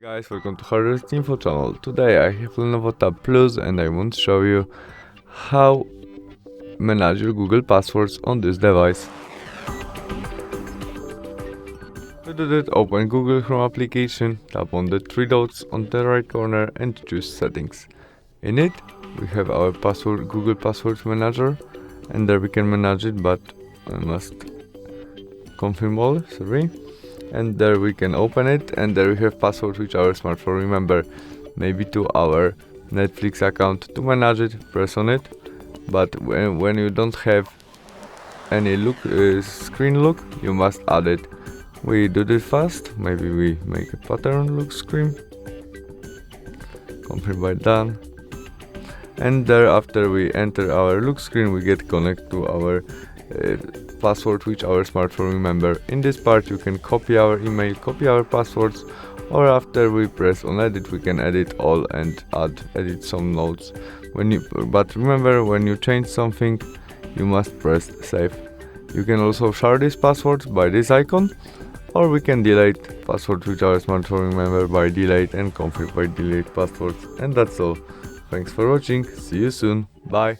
Guys, welcome to HardReset.Info channel. Today I have LENOVO Tab Plus and I want to show you how manage your Google passwords on this device. To do that, open Google Chrome application, tap on the three dots on the right corner and choose settings. In it, we have our Google Passwords Manager, and there we can manage it, but I must confirm all, sorry. And there we can open it, and there we have password which our smartphone remember. Maybe to our Netflix account. To manage it, press on it, but when you don't have any screen look, you must add it. We do this fast. Maybe we make a pattern look screen, confirm by done, and thereafter we enter our look screen. We get connect to our password which our smartphone remember. In this part you can copy our email, copy our passwords, or after we press on edit we can edit all and edit some notes. But remember, when you change something you must press save. You can also share these passwords by this icon, or we can delete passwords which our smartphone remember by delete and confirm by delete passwords. And that's all. Thanks for watching, see you soon, bye.